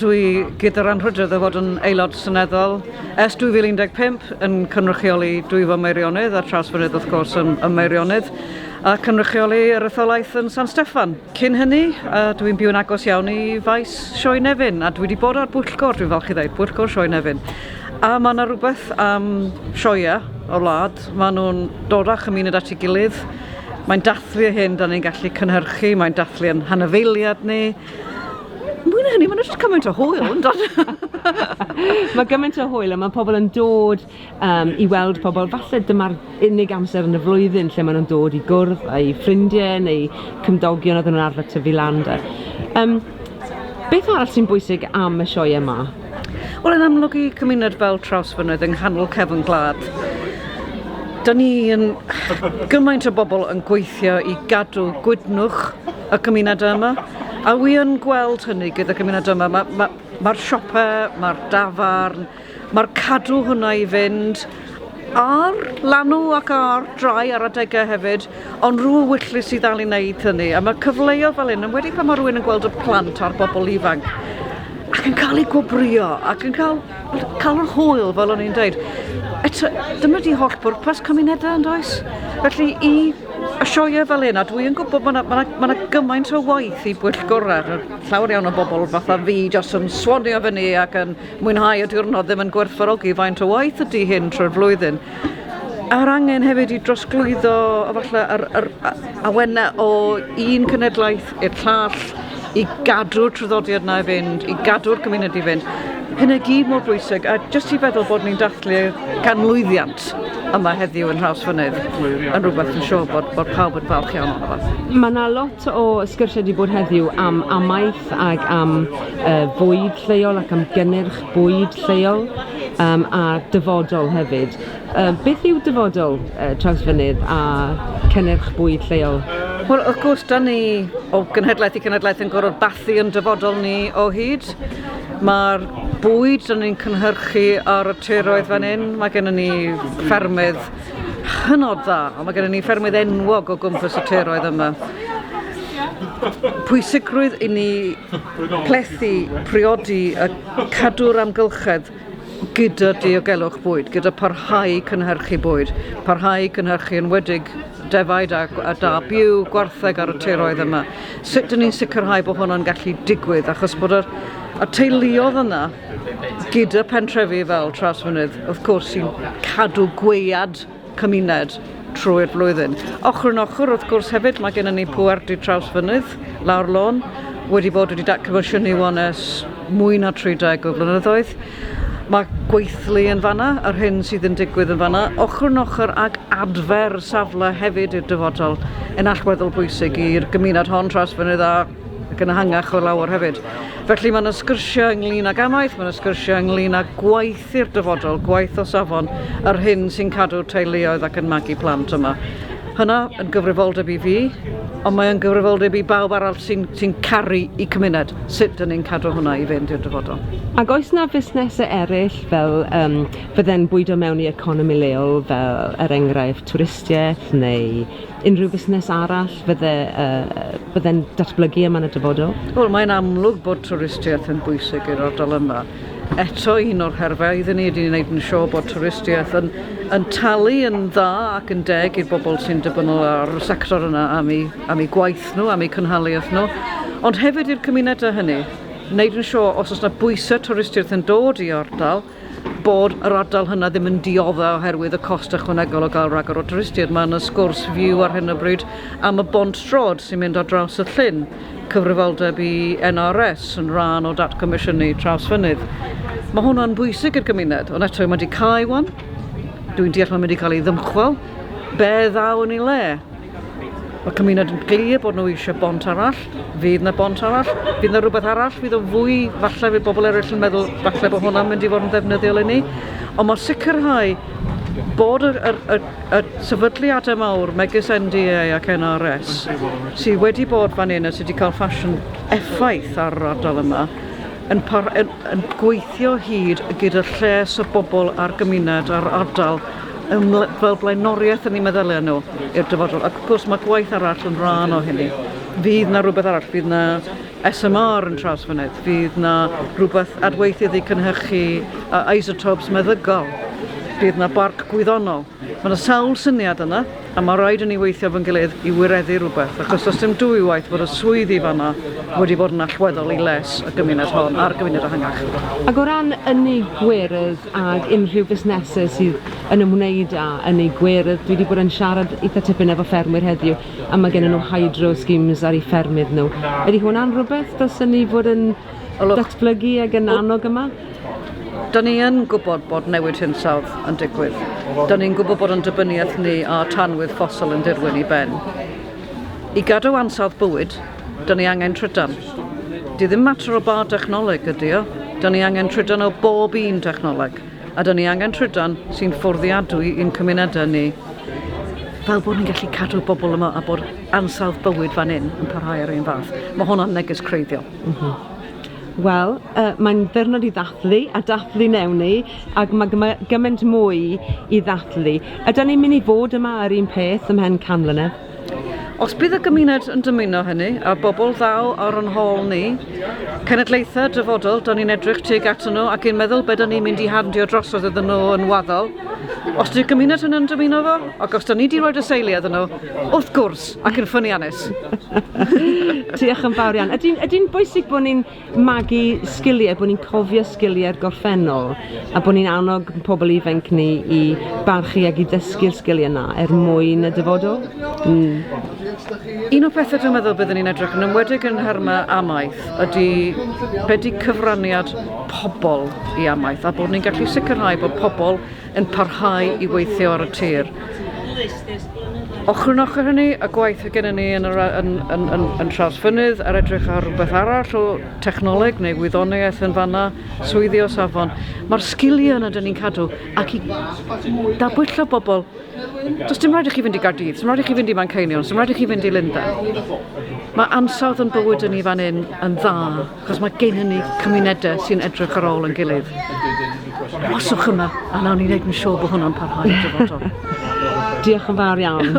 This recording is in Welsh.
dwi gyda'r anrhydedd o fod yn aelod seneddol ers 2015 yn cynrychioli Dwyfo Meirionnydd a Trawsfynydd wrth gwrs yn Meirionnydd a cynrychioli yr etholaeth yn San Steffan. Cyn hynny, dwi'n byw'n agos iawn i faes Sioe Nefyn a dwi wedi bod ar bwyllgor, dwi'n falch i ddeud, bwyllgor Sioe Nefyn. A mae yna rhywbeth am sioia o wlad, maen nhw'n dod â chymuned at ei gilydd. Mae'n dathlu hyn, da ni'n gallu cynhyrchu, mae'n dathlu yn Cyfweliad ni. Mwy na hynny, mae'n just cymaint o hwyl, yn dod? Mae gymaint o hwyl a mae pobl yn dod i weld pobl. Falle dyma'r unig amser yn y flwyddyn lle maen nhw'n dod i gwrdd â'i ffrindiau neu cymdogion oedd nhw'n arfer tyfu lan. Beth arall sy'n bwysig am y sioe yma? Wel, yn amlwg i cymuned fel Trawsfynydd yng nghanol cefn gwlad, da ni yn gymaint o bobl yn gweithio i gadw gwydnwch y cymuned yma. A wi yn gweld hynny gyda cymuned yma. Mae'r siopau, mae'r dafarn, mae'r cadw hwnna i fynd ar lanw ac ar drai ar adegau hefyd, ond rhyw wyllus i ddal i wneud hynny. A mae cyfleoedd fel hyn, yn wedi pan mae rhywun yn gweld y plant a'r bobl ifanc, ac yn cael ei gwobrio, ac yn cael yr hwyl fel o'n i'n dweud. Eto, dyma di holl bwrpas cymunedau yn does? Felly i y sioe fel hyn, a dwi'n gwybod mae yna gymaint o waith i bwyllgorau. Llawer iawn o bobl fatha fi jyst yn swanio fyny ac yn mwynhau y diwrnod ddim yn gwerthfawrogi faint o waith ydy hyn trwy'r flwyddyn. A'r angen hefyd i drosglwyddo falle yr awennau o un cenedlaeth i'r llall, i gadw'r traddodiad na i fynd, i gadw'r cymuned i fynd. Hynny gyd mor bwysig, a jyst i feddwl bod ni'n dathlu canlwyddiant yma heddiw yn Trawsfynydd yn rhywbeth yn siŵr bod pawb yn falch iawn ohono fo. Mae yna lot o sgyrsiau wedi bod heddiw am amaeth ac am fwyd lleol ac am gynnyrch bwyd lleol a dyfodol hefyd. Beth yw dyfodol Trawsfynydd a cynnyrch bwyd lleol? Wel, wrth gwrs, da ni o genhedlaeth i genhedlaeth yn gorfod bathu yn dyfodol ni o hyd. Mae'r bwyd da ni'n cynhyrchu ar y tiroedd fan hyn. Mae gennym ni ffermydd hynod dda, a mae gennym ni ffermydd enwog o gwmpas y tiroedd yma. Pwysigrwydd i ni plethu, priodi a cadw'r amgylchedd gyda diogelwch bwyd, gyda parhau cynhyrchu bwyd, parhau cynhyrchu yn wedig defaid a da byw gwartheg ar y tiroedd yma. Sut dyn ni'n sicrhau bod hwnna'n gallu digwydd, achos bod y teuluodd yna gyda pentrefi fel Trawsfynydd, wrth gwrs, sy'n cadw gwead cymuned trwy'r flwyddyn. Ochr yn ochr, wrth gwrs, hefyd, mae gennym ni pwerdi Trawsfynydd lawr lôn, wedi bod wedi datcommisiynu ers mwy na 30 o flynyddoedd. Mae gweithlu yn fanna, yr hyn sydd yn digwydd yn fanna, ochr yn ochr ag adfer safle hefyd i'r dyfodol yn allweddol bwysig i'r gymuned hon Trawsfynydd ac yn ehangach o lawer hefyd. Felly mae yna sgyrsiau ynglyn ag amaeth, mae yna sgyrsiau ynglyn ag gwaith i'r dyfodol, gwaith o safon, yr hyn sy'n cadw teuluoedd ac yn magu plant yma. Hynna yn gyfrifoldeb i fi, ond mae'n gyfrifoldeb i bawb arall sy'n caru i cymuned. Sut dyn ni'n cadw hwnna i fynd i'r dyfodol? Ac oes yna busnesau eraill fel fydden bwydo mewn i economi leol fel enghraifft twristiaeth neu unrhyw busnes arall fydden datblygu yma yn y dyfodol? Wel, mae'n amlwg bod twristiaeth yn bwysig i'r ardal yma. Eto, un o'r herfau iddyn ni wedi gwneud yn siŵr bod twristiaeth yn talu yn dda ac yn deg i'r bobl sy'n dibynol ar y sector yna am eu gwaith nhw, am eu cynhaliaeth nhw. Ond hefyd i'r cymunedau hynny, wneud yn siŵr os oes yna bwysau twristiaeth yn dod i ardal, bod yr ardal hynna ddim yn diodda oherwydd y cost ychwanegol o gael rhagor o twristiaeth. Mae yna sgwrs fyw ar hyn o bryd am y bont Traws sy'n mynd ar draws y llyn, cyfrifoldeb i NRS yn rhan o datcomisiynu Trawsfynydd. Mae hwnna'n bwysig i'r gymuned, ond eto mae wedi cael wan. Dwi'n deall mae'n mynd i cael ei ddymchwel. Be ddaw yn ei le? Mae cymuned yn glir bod nhw eisiau bont arall. Fydd yna bont arall. Fydd yna rhywbeth arall. Fydd o fwy, falle fydd bobl eraill yn meddwl falle bod hwnna'n mynd i fod yn ddefnyddiol i ni. Ond mae sicrhau bod y sefydliadau mawr megis NDA ac NRS sydd wedi bod fan hyn a sydd wedi cael ffasiwn effaith ar yr ardal yma yn gweithio hyd gyda lles o bobl a'r gymuned a'r ardal fel blaenoriaeth yn ei meddyliau nhw i'r dyfodol. Ac wrth gwrs mae gwaith arall yn rhan o hynny. Fydd na rhywbeth arall, fydd na SMR yn Trawsfynydd. Fydd na rhywbeth adweithydd i cynhyrchu isotopes meddygol. Bydd na barc gwyddonol. Mae yna sawl syniad yna, a mae rhaid i ni weithio fo'n gilydd i wireddu rhywbeth, achos does dim dwy waith bod y swyddi fanna wedi bod yn allweddol i les y gymuned hon a'r gymuned ehangach. Ac o ran ynni gwerydd ag unrhyw busnesau sydd yn ymwneud â ynni gwerydd, dwi wedi bod yn siarad eitha tipyn efo ffermwyr heddiw, a mae gen nhw hydro schemes ar eu ffermydd nhw. Ydy hwnna'n rhywbeth dos ynni fod yn datblygu ag yn annog yma? Da ni yn gwybod bod newid hinsawdd yn digwydd. Da ni'n gwybod bod yn dybyniaeth ni a tanwydd ffosil yn dirwyn i ben. I gadw ansawdd bywyd, da ni angen trydan. Di ddim mater o ba technoleg ydy o. Da ni angen trydan o bob un technoleg. A da ni angen trydan sy'n ffwrddiadwy i'n cymunedau ni. Fel bod ni'n gallu cadw bobl yma a bod ansawdd bywyd fan hyn yn parhau ar un fath. Mae hwnna'n neges creiddiol. Wel, mae'n ddyrnod i ddathlu, a dathlu newn ni, ac mae gymaint mwy i ddathlu. Ydyn ni'n mynd i fod yma ar un peth ymhen 100 mlynedd? Os bydd y gymuned yn dymuno hynny, a bobl ddaw ar yn hôl ni, cenedlaethau dyfodol, da ni'n edrych tuag atyn nhw ac yn meddwl beth da ni'n mynd i handio drosodd iddyn nhw yn waddol. Os dy'r gymuned hynny'n dymuno fo, ac os da ni wedi rhoi y seiliau iddyn nhw, wrth gwrs, ac yn ffyniannus. Diolch yn fawr iawn. Ydy'n bwysig bod ni'n magu sgiliau, bod ni'n cofio sgiliau'r gorffennol, a bod ni'n annog pobl ifanc ni i barchu ac i ddysgu'r sgiliau yna mwyn y dyfodol? Un o bethau dwi'n meddwl byddwn ni'n edrych yn ymwedig yn nherma amaeth ydy beth ydy cyfraniad pobl i amaeth a bod ni'n gallu sicrhau bod pobl yn parhau i weithio ar y tir. Ochr yn ochr hynny, y gwaith gen ni yn Trawsfynydd ar edrych ar rhywbeth arall o technoleg neu wyddoniaeth yn fanna, swyddi o safon. Mae'r sgiliau yna dyn ni'n cadw ac i dabwyllo bobl. Does dim rhaid i chi fynd i Gaerdydd, dim rhaid i chi fynd i Manceinion, dim rhaid i chi fynd i Lundain. Mae ansawdd yn bywyd yn ni fan hyn yn dda, achos mae gen ni cymunedau sy'n edrych ar ôl yn gilydd. Oswch yma, a nawn ni wneud yn siŵr bod hwnna'n parhau yn dyfodol. Diolch yn fawr iawn.